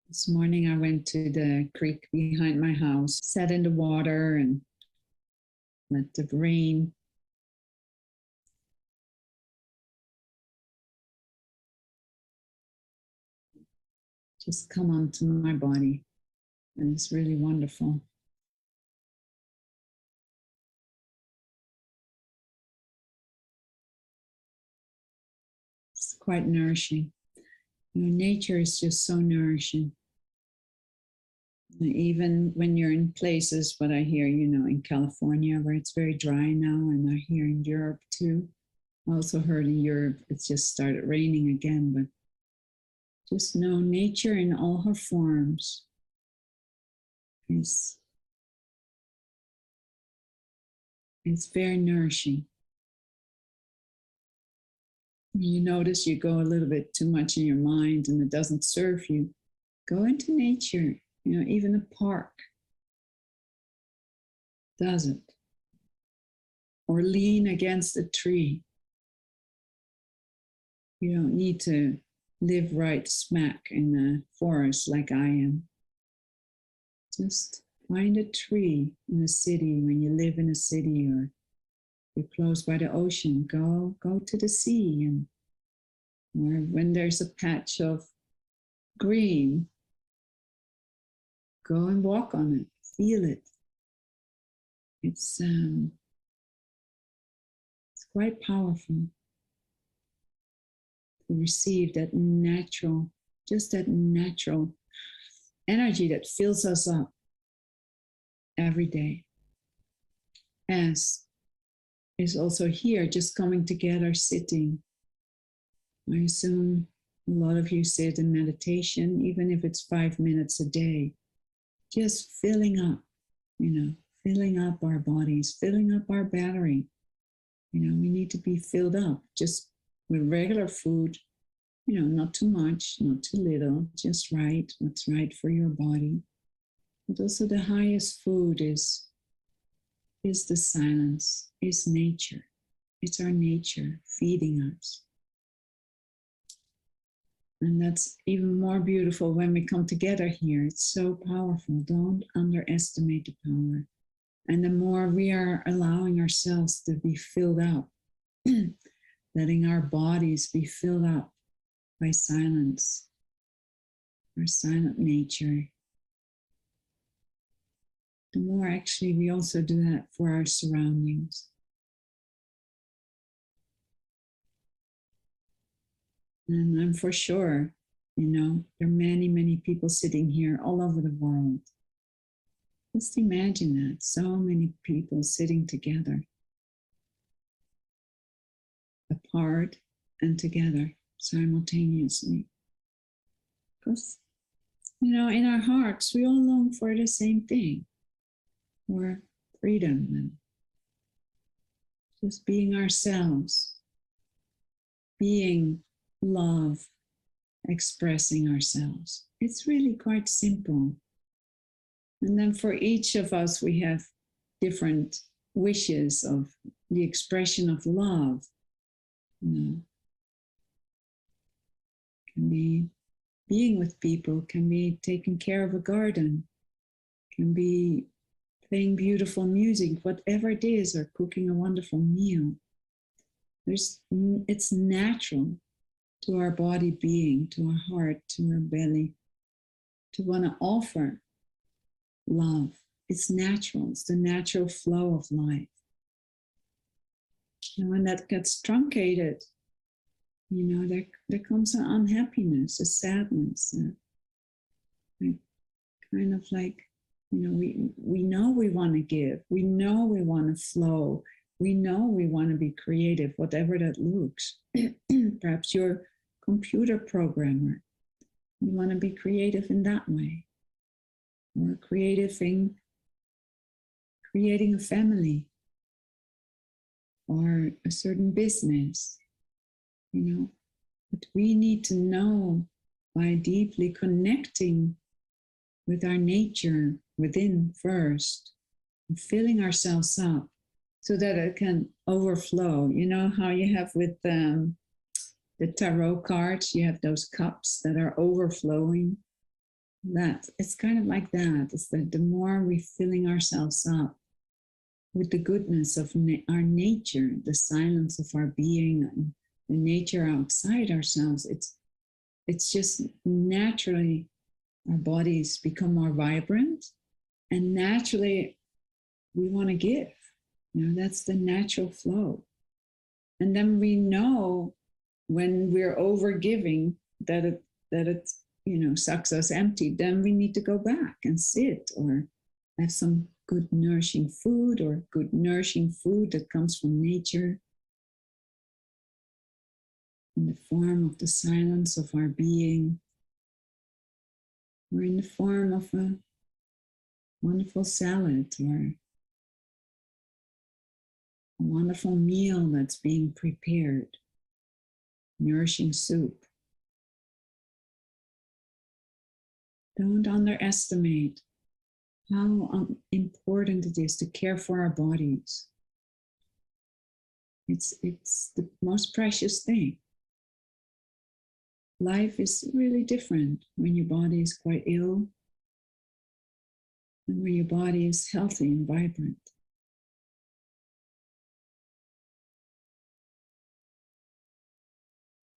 This morning I went to the creek behind my house, sat in the water and let the rain just come onto my body. And it's really wonderful. It's quite nourishing. Nature is just so nourishing. Even when you're in places, what I hear, in California, where it's very dry now, and I hear in Europe too. I also heard in Europe, it's just started raining again, but just know nature in all her forms is very nourishing. You notice you go a little bit too much in your mind and it doesn't serve you. Go into nature, even a park does it. Or lean against a tree. You don't need to live right smack in the forest like I am. Just find a tree in a city when you live in a city or you're close by the ocean. Go to the sea, and or when there's a patch of green, go and walk on it, feel it. It's quite powerful to receive that natural energy that fills us up every day. As is also here, just coming together, sitting. I assume a lot of you sit in meditation, even if it's 5 minutes a day, just filling up, filling up our bodies, filling up our battery. We need to be filled up just with regular food, not too much, not too little, just right, what's right for your body. But also the highest food is the silence, is nature. It's our nature feeding us. And that's even more beautiful when we come together here. It's so powerful. Don't underestimate the power. And the more we are allowing ourselves to be filled up, letting our bodies be filled up by silence, our silent nature, the more actually we also do that for our surroundings. And I'm for sure, there are many, many people sitting here all over the world. Just imagine that, so many people sitting together, apart and together simultaneously. Because, in our hearts, we all long for the same thing, for freedom and just being ourselves, being love, expressing ourselves. It's really quite simple. And then for each of us, we have different wishes of the expression of love. Can be being with people, can be taking care of a garden, can be playing beautiful music, whatever it is, or cooking a wonderful meal. It's natural to our body being, to our heart, to our belly, to want to offer love. It's natural. It's the natural flow of life. And when that gets truncated, there comes an unhappiness, a sadness, kind of like, we know we want to give, we know we want to flow, we know we want to be creative, whatever that looks. Perhaps you're a computer programmer. You want to be creative in that way. Or creative in creating a family. Or a certain business. But we need to know by deeply connecting with our nature within first, and filling ourselves up so that it can overflow. You know how you have with the tarot cards, you have those cups that are overflowing. That it's kind of like that. It's that the more we're filling ourselves up with the goodness of our nature, the silence of our being, and the nature outside ourselves, it's just naturally our bodies become more vibrant, and naturally we want to give. That's the natural flow. And then we know when we're over giving that it sucks us empty. Then we need to go back and sit or have some good nourishing food, or good nourishing food that comes from nature in the form of the silence of our being, or in the form of a wonderful salad, or a wonderful meal that's being prepared, nourishing soup. Don't underestimate how important it is to care for our bodies. It's the most precious thing. Life is really different when your body is quite ill and when your body is healthy and vibrant.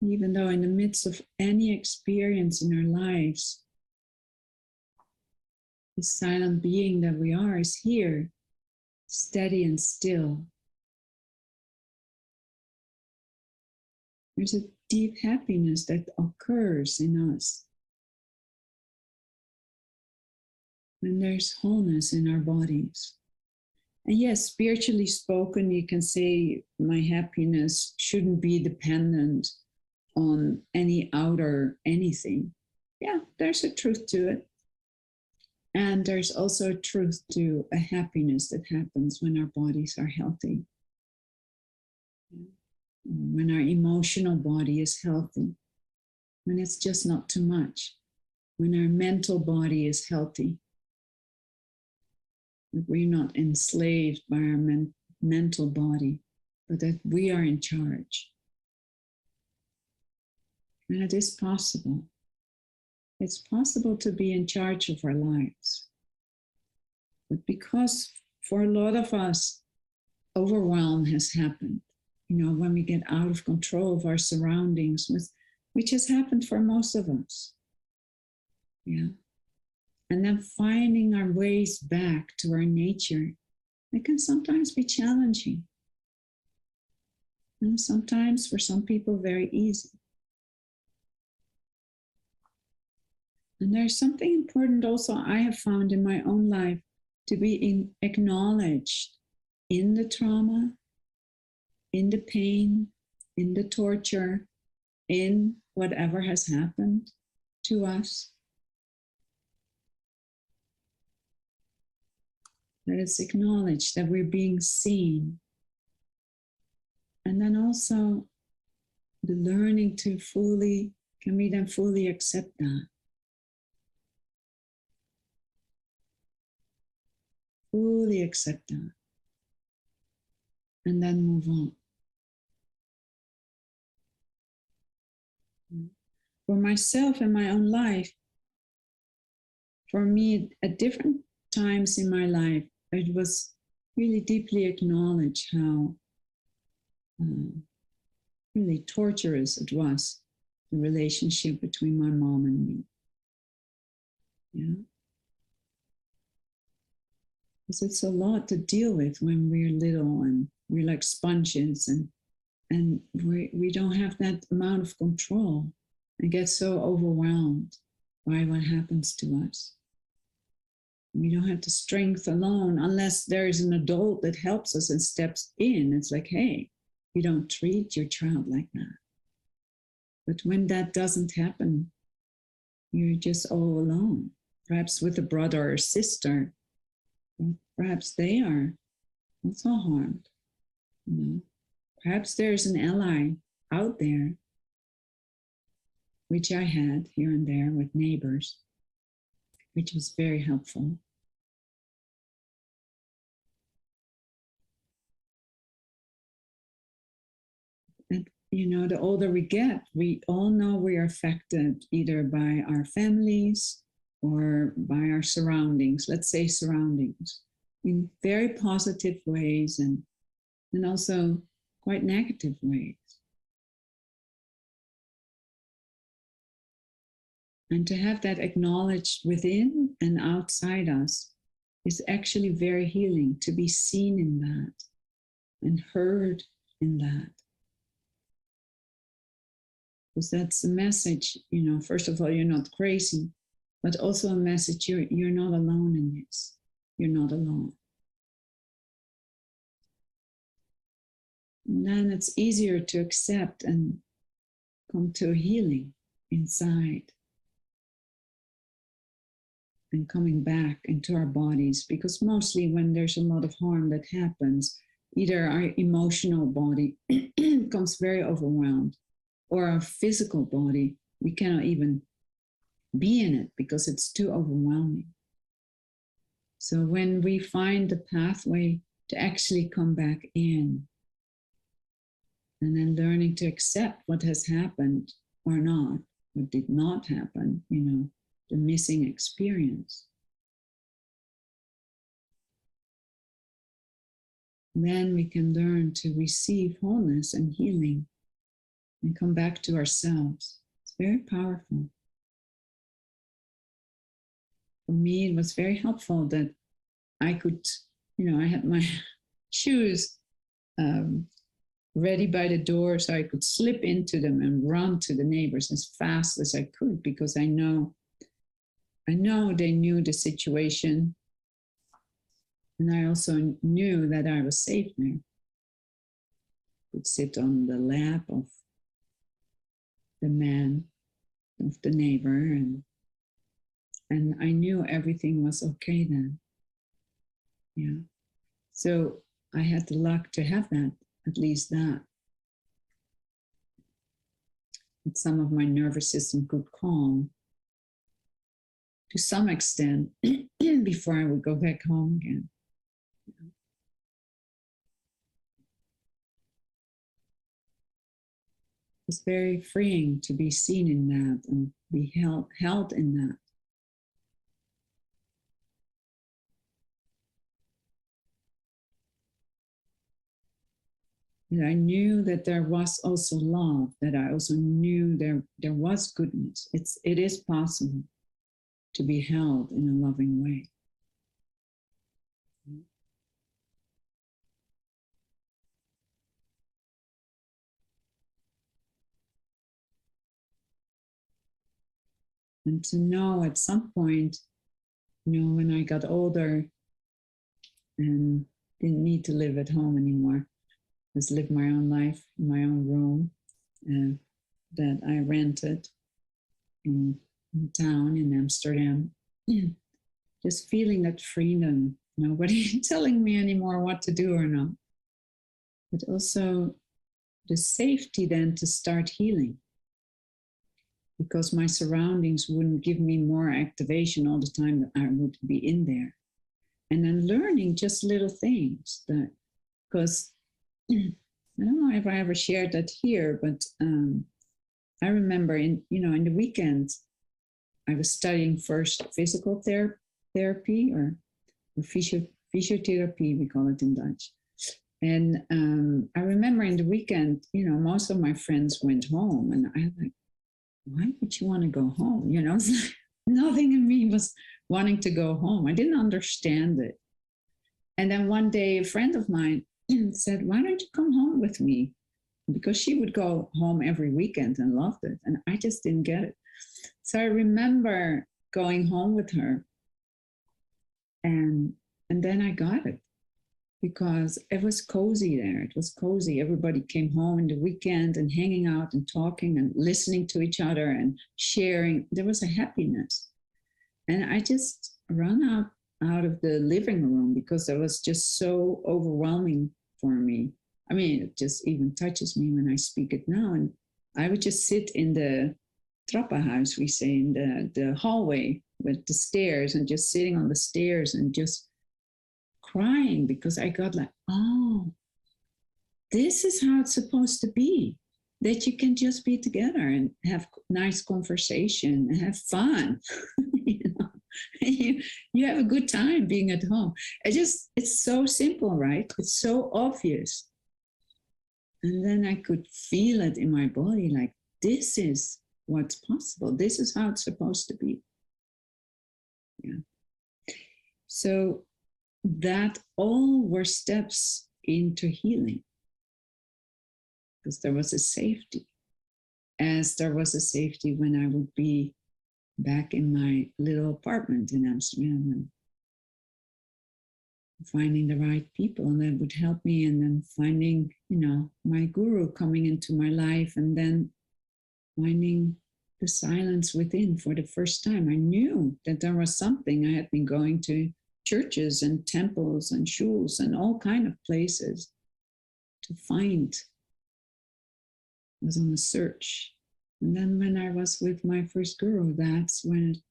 Even though in the midst of any experience in our lives, the silent being that we are is here, steady and still. There's a deep happiness that occurs in us. And there's wholeness in our bodies. And yes, spiritually spoken, you can say my happiness shouldn't be dependent on any outer anything. Yeah, there's a truth to it. And there's also a truth to a happiness that happens when our bodies are healthy. When our emotional body is healthy, when it's just not too much, when our mental body is healthy, that we're not enslaved by our mental body, but that we are in charge. And it is possible. It's possible to be in charge of our lives. But because for a lot of us, overwhelm has happened, when we get out of control of our surroundings, which has happened for most of us. Yeah. And then finding our ways back to our nature, it can sometimes be challenging. And sometimes for some people, very easy. And there's something important also I have found in my own life, to be acknowledged in the trauma, in the pain, in the torture, in whatever has happened to us. That it's acknowledged, that we're being seen. And then also the learning to can we then fully accept that? Fully accept that. And then move on. For myself in my own life, for me, at different times in my life, it was really deeply acknowledged how really torturous it was, the relationship between my mom and me. Yeah. Because it's a lot to deal with when we're little and we're like sponges, and we don't have that amount of control and get so overwhelmed by what happens to us. We don't have the strength alone unless there is an adult that helps us and steps in. It's like, hey, you don't treat your child like that. But when that doesn't happen, you're just all alone, perhaps with a brother or sister. Perhaps they are also harmed. Perhaps there's an ally out there, which I had here and there with neighbors, which was very helpful. And, the older we get, we all know we are affected either by our families, or by our surroundings, let's say surroundings, in very positive ways and also quite negative ways. And to have that acknowledged within and outside us is actually very healing, to be seen in that and heard in that. Because that's the message, first of all, you're not crazy, but also a message, you're not alone in this. You're not alone. And then it's easier to accept and come to a healing inside. And coming back into our bodies, because mostly when there's a lot of harm that happens, either our emotional body becomes very overwhelmed, or our physical body, we cannot even be in it because it's too overwhelming. So when we find the pathway to actually come back in, and then learning to accept what has happened or not, what did not happen, the missing experience. Then we can learn to receive wholeness and healing and come back to ourselves. It's very powerful. For me, it was very helpful that I could, I had my shoes ready by the door so I could slip into them and run to the neighbors as fast as I could, because I know they knew the situation, and I also knew that I was safe there. I could sit on the lap of the man, of the neighbor, and I knew everything was okay then. Yeah. So I had the luck to have that, at least that. And some of my nervous system could calm to some extent before I would go back home again. It's very freeing to be seen in that and be held in that. And I knew that there was also love, that I also knew there was goodness. It is possible to be held in a loving way. And to know at some point, when I got older and didn't need to live at home anymore, just live my own life in my own room that I rented in town in Amsterdam. Just feeling that freedom, nobody telling me anymore what to do or not. But also the safety then to start healing, because my surroundings wouldn't give me more activation all the time that I would be in there. And then learning just little things that, because I don't know if I ever shared that here, but I remember in the weekends, I was studying first physical therapy or physiotherapy, we call it in Dutch. And I remember in the weekend, most of my friends went home, and I was like, why would you want to go home? Nothing in me was wanting to go home. I didn't understand it. And then one day, a friend of mine said, why don't you come home with me? Because she would go home every weekend and loved it. And I just didn't get it. So I remember going home with her. And then I got it, because it was cozy there. It was cozy. Everybody came home in the weekend and hanging out and talking and listening to each other and sharing. There was a happiness. And I just ran out of the living room because it was just so overwhelming for me. I mean, it just even touches me when I speak it now. And I would just sit in the trappenhuis, we say, in the hallway with the stairs, and just sitting on the stairs and just crying, because I got like, oh, this is how it's supposed to be, that you can just be together and have nice conversation and have fun. you have a good time being at home. It's so simple, right? It's so obvious. And then I could feel it in my body, like, this is what's possible. This is how it's supposed to be. Yeah. So that all were steps into healing, because there was a safety, as there was a safety when I would be back in my little apartment in Amsterdam and finding the right people that would help me, and then finding, my guru coming into my life, and then finding the silence within for the first time. I knew that there was something. I had been going to churches and temples and shuls and all kind of places to find. I was on a search. And then when I was with my first guru, that's when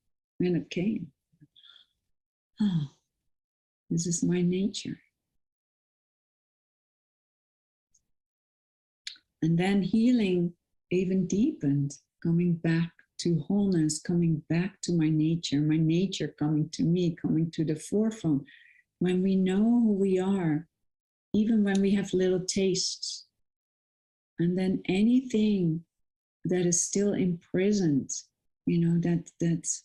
it came. Oh, this is my nature. And then healing even deepened, coming back to wholeness, coming back to my nature coming to me, coming to the forefront. When we know who we are, even when we have little tastes, and then anything that is still imprisoned, that's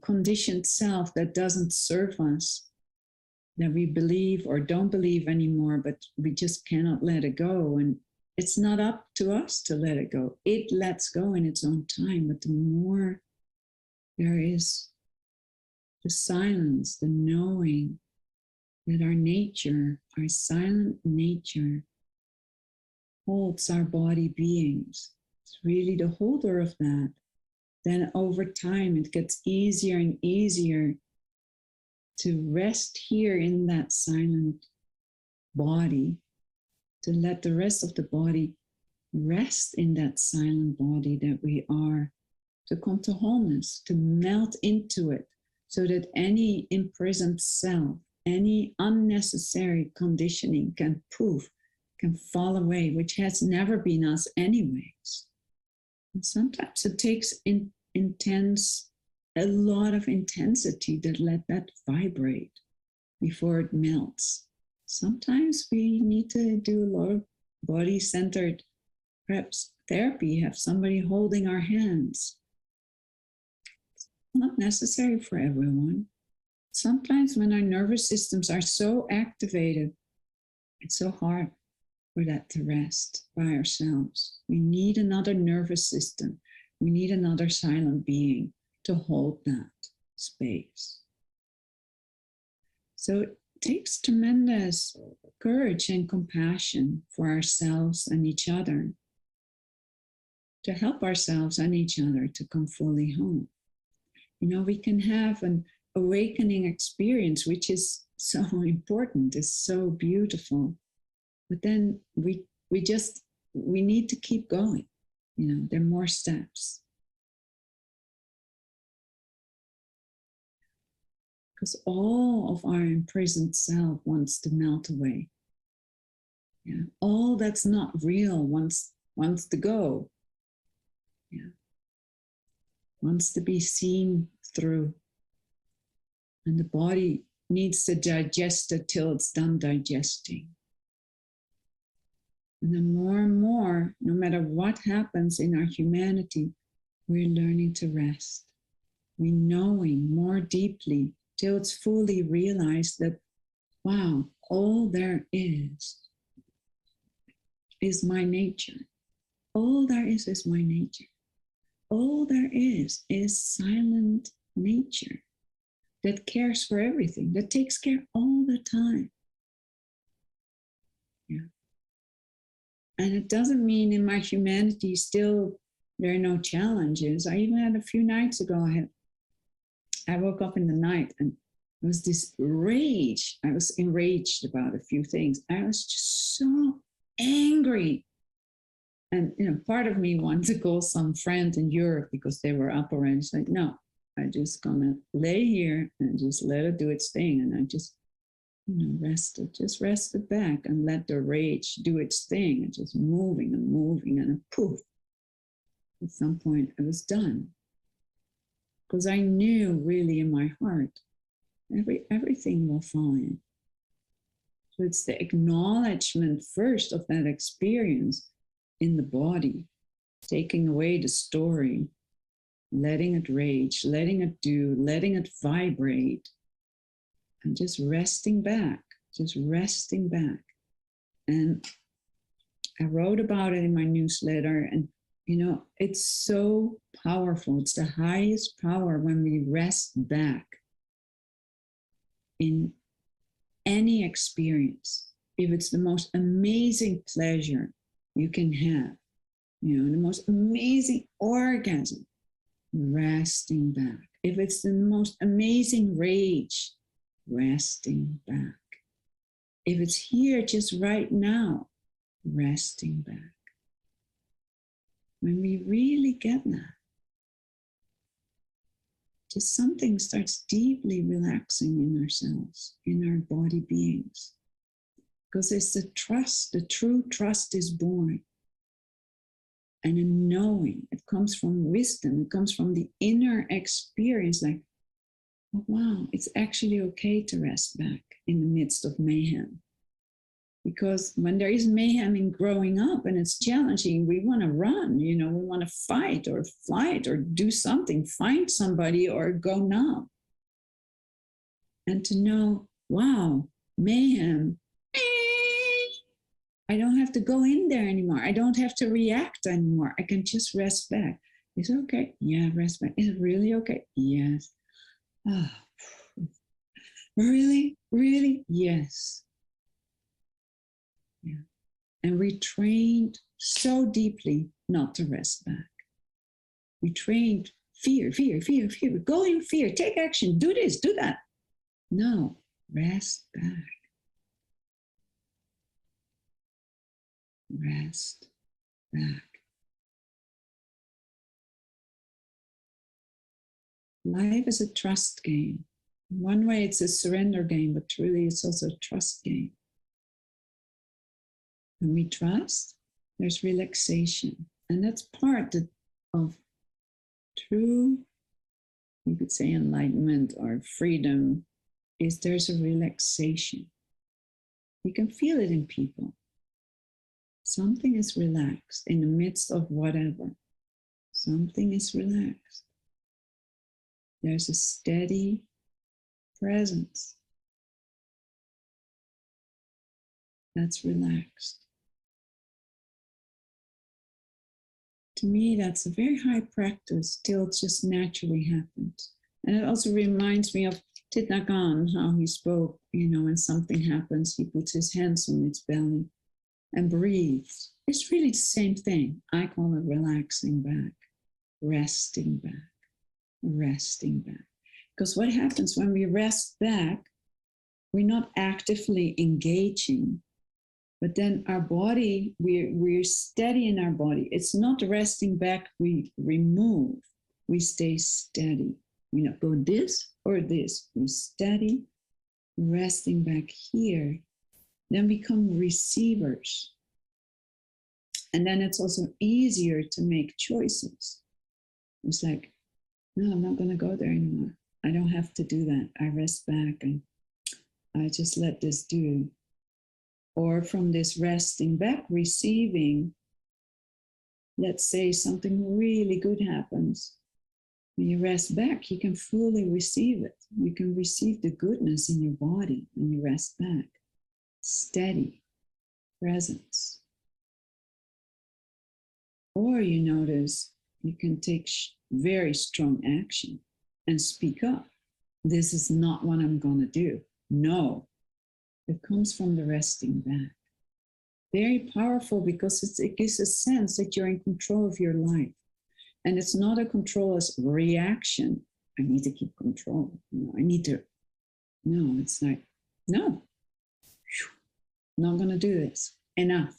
conditioned self that doesn't serve us, that we believe or don't believe anymore, but we just cannot let it go. And it's not up to us to let it go. It lets go in its own time. But the more there is the silence, the knowing that our nature, our silent nature, holds our body beings, it's really the holder of that, then over time it gets easier and easier to rest here in that silent body, to let the rest of the body rest in that silent body that we are, to come to wholeness, to melt into it, so that any imprisoned self, any unnecessary conditioning can fall away, which has never been us anyways. And sometimes it takes a lot of intensity to let that vibrate before it melts. Sometimes we need to do a lot of body-centered, perhaps therapy, have somebody holding our hands. It's not necessary for everyone. Sometimes when our nervous systems are so activated, it's so hard for that to rest by ourselves. We need another nervous system. We need another silent being to hold that space. So it takes tremendous courage and compassion for ourselves and each other, to help ourselves and each other to come fully home. We can have an awakening experience, which is so important, is so beautiful. But then we need to keep going. There are more steps. Because all of our imprisoned self wants to melt away. Yeah. All that's not real wants to go. Yeah. Wants to be seen through. And the body needs to digest it till it's done digesting. And then more and more, no matter what happens in our humanity, we're learning to rest. We're knowing more deeply till it's fully realized that, wow, all there is my nature. All there is my nature. All there is silent nature that cares for everything, that takes care all the time. Yeah. And it doesn't mean in my humanity still there are no challenges. I even had a few nights ago, I woke up in the night and it was this rage. I was enraged about a few things. I was just so angry. And part of me wanted to call some friend in Europe because they were up already. It's like, no, I just gonna lay here and just let it do its thing. And I just rested back and let the rage do its thing, and just moving and poof. At some point, I was done. because I knew really in my heart, everything will fall in. So it's the acknowledgement first of that experience in the body, taking away the story, letting it rage, letting it do, letting it vibrate, and just resting back. And I wrote about it in my newsletter, and it's so powerful. It's the highest power when we rest back in any experience. If it's the most amazing pleasure you can have, the most amazing orgasm, resting back. If it's the most amazing rage, resting back. If it's here just right now, resting back. When we really get that, just something starts deeply relaxing in ourselves, in our body beings. Because it's the trust, the true trust is born. And a knowing, it comes from wisdom, it comes from the inner experience, like, oh, wow, it's actually okay to rest back in the midst of mayhem. Because when there is mayhem in growing up and it's challenging, we want to run, we want to fight or flight or do something, find somebody or go numb. And to know, wow, mayhem, I don't have to go in there anymore. I don't have to react anymore. I can just rest back. Is it okay? Yeah, rest back. Is it really okay? Yes. Oh, really? Really? Yes. Yeah. And we trained so deeply not to rest back. We trained fear. Go in fear, take action, do this, do that. No, rest back. Rest back. Life is a trust game. In one way, it's a surrender game, but truly it's also a trust game. When we trust, there's relaxation. And that's part of true, you could say, enlightenment or freedom, is there's a relaxation. You can feel it in people. Something is relaxed in the midst of whatever. Something is relaxed. There's a steady presence that's relaxed. To me, that's a very high practice till it just naturally happens. And it also reminds me of Thich Nhat Hanh, how he spoke, when something happens, he puts his hands on its belly and breathes. It's really the same thing. I call it relaxing back, resting back, resting back. Because what happens when we rest back, we're not actively engaging, but then our body, we're steady in our body. It's not resting back, we remove, we stay steady. We don't go this or this, we're steady, resting back here, then become receivers. And then it's also easier to make choices. It's like, no, I'm not going to go there anymore. I don't have to do that. I rest back and I just let this do. Or from this resting back, receiving, let's say something really good happens. When you rest back, you can fully receive it. You can receive the goodness in your body when you rest back. Steady presence. Or you notice you can take very strong action and speak up. This is not what I'm going to do. No, it comes from the resting back. Very powerful because it gives a sense that you're in control of your life. And it's not a control as reaction. I need to keep control. I need to. No, it's like, no, not going to do this. Enough.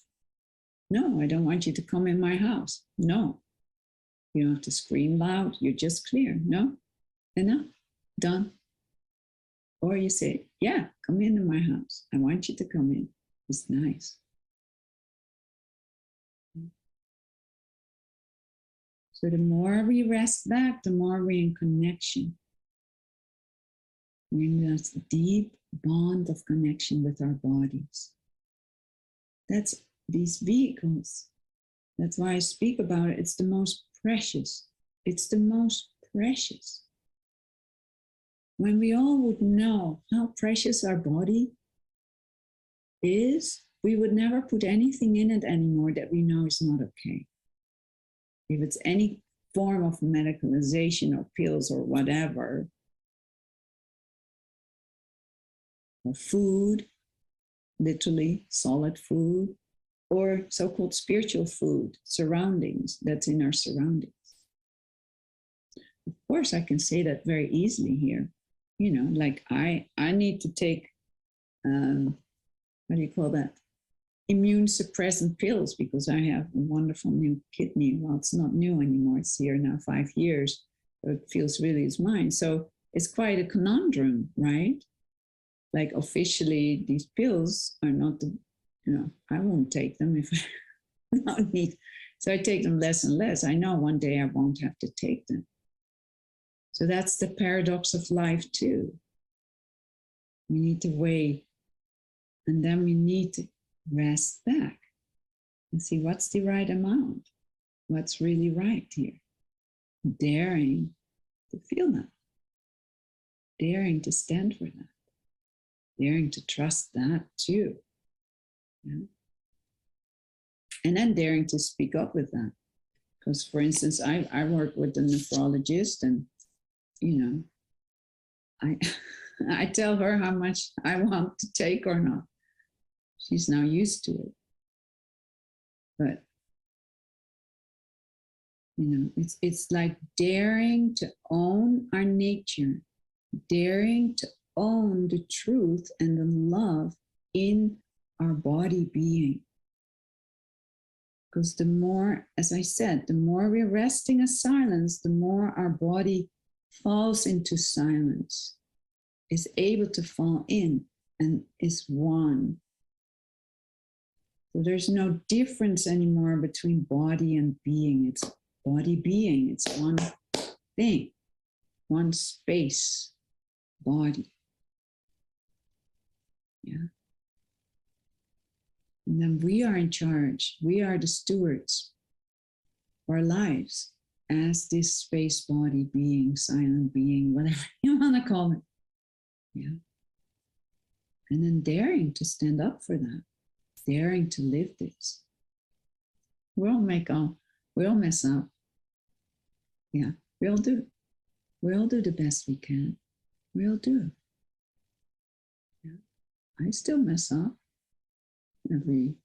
No, I don't want you to come in my house. No. You don't have to scream loud. You're just clear. No, enough. Done. Or you say, yeah, come into my house. I want you to come in. It's nice. So the more we rest back, the more we're in connection. We're in this deep bond of connection with our bodies. That's these vehicles. That's why I speak about it. It's the most precious. It's the most precious. When we all would know how precious our body is, we would never put anything in it anymore that we know is not okay. If it's any form of medicalization or pills or whatever, or food, literally solid food, or so-called spiritual food, surroundings, that's in our surroundings. Of course, I can say that very easily here. You know, like I need to take, what do you call that? Immune suppressant pills because I have a wonderful new kidney. Well, it's not new anymore. It's here now 5 years. So it feels really is mine. So it's quite a conundrum, right? Like officially, these pills are not the, you know, I won't take them if I don't need. So I take them less and less. I know one day I won't have to take them. So that's the paradox of life too. We need to weigh, and then we need to rest back and see what's the right amount, what's really right here. Daring to feel that, daring to stand for that, daring to trust that too. Yeah? And then daring to speak up with that. Because for instance, I work with a nephrologist and, you know, I tell her how much I want to take or not. She's now used to it. But, you know, it's like daring to own our nature, daring to own the truth and the love in our body being. Because the more, as I said, the more we're resting in silence, the more our body falls into silence, is able to fall in and is one. So there's no difference anymore between body and being. It's body being. It's one thing, one space, body. Yeah. And then we are in charge. We are the stewards of our lives as this space, body, being, silent being, whatever you want to call it. Yeah. And then daring to stand up for that, daring to live this. We all mess up. Yeah, we all do. We all do the best we can. We all do. Yeah. I still mess up every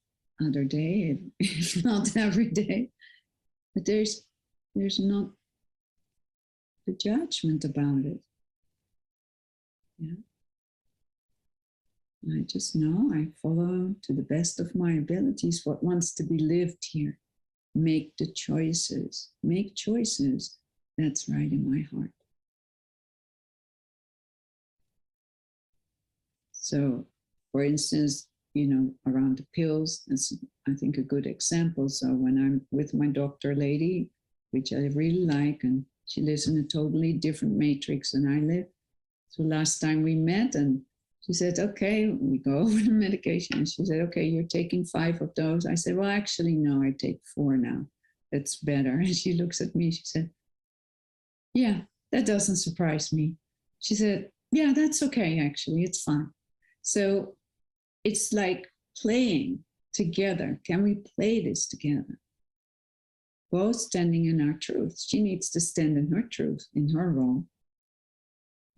other day, if not every day. But there's not the judgment about it. Yeah. I just know I follow to the best of my abilities what wants to be lived here. Make the choices. Make choices that's right in my heart. So, for instance, you know, around the pills, that's, I think, a good example. So when I'm with my doctor lady, which I really like, and she lives in a totally different matrix than I live. So last time we met and she said, okay, we go over the medication. And she said, okay, you're taking 5 of those. I said, well, actually, no, I take 4 now. That's better. And she looks at me, she said, yeah, that doesn't surprise me. She said, yeah, that's okay, actually, it's fine. So it's like playing together. Can we play this together? Both standing in our truth. She needs to stand in her truth, in her role.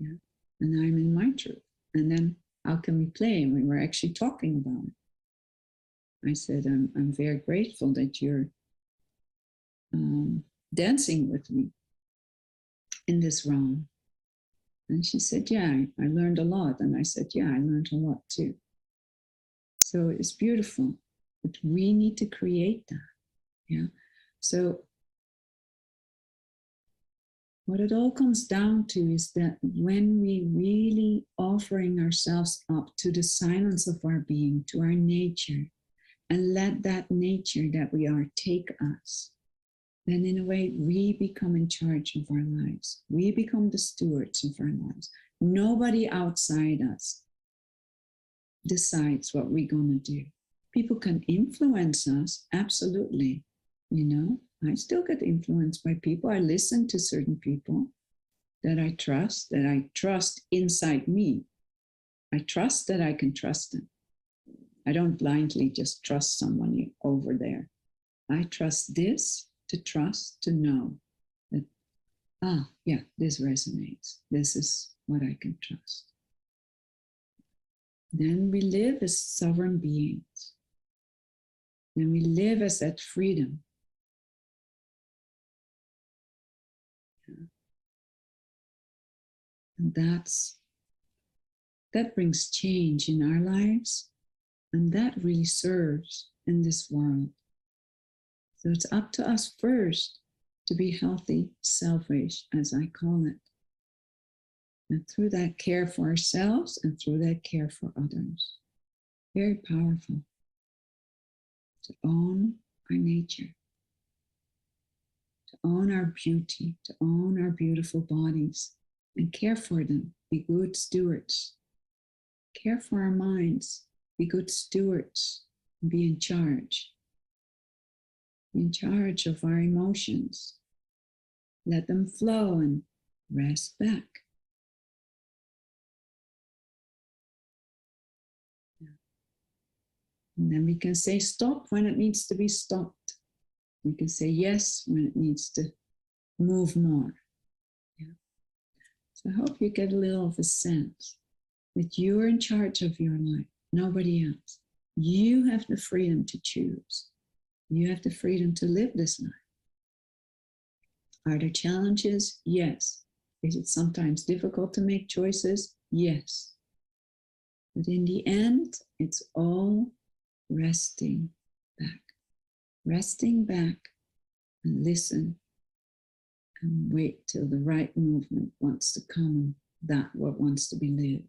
Yeah. And I'm in my truth. And then how can we play when we're actually talking about it? I said, I'm very grateful that you're dancing with me in this realm. And she said, yeah, I learned a lot. And I said, yeah, I learned a lot too. So it's beautiful, but we need to create that. Yeah. So what it all comes down to is that when we really offering ourselves up to the silence of our being, to our nature, and let that nature that we are take us, then in a way, we become in charge of our lives. We become the stewards of our lives. Nobody outside us decides what we're going to do. People can influence us, absolutely. You know, I still get influenced by people. I listen to certain people that I trust inside me. I trust that I can trust them. I don't blindly just trust someone over there. I trust this to know that, yeah, this resonates. This is what I can trust. Then we live as sovereign beings. Then we live as that freedom. Yeah. And that brings change in our lives. And that really serves in this world. So it's up to us first to be healthy, selfish, as I call it. And through that care for ourselves and through that care for others. Very powerful. To own our nature. To own our beauty. To own our beautiful bodies. And care for them. Be good stewards. Care for our minds. Be good stewards. Be in charge. Be in charge of our emotions. Let them flow and rest back. And then we can say stop when it needs to be stopped. We can say yes when it needs to move more. Yeah. So I hope you get a little of a sense that you're in charge of your life, nobody else. You have the freedom to choose. You have the freedom to live this life. Are there challenges? Yes. Is it sometimes difficult to make choices? Yes. But in the end, it's all resting back. Resting back and listen and wait till the right movement wants to come and that what wants to be lived.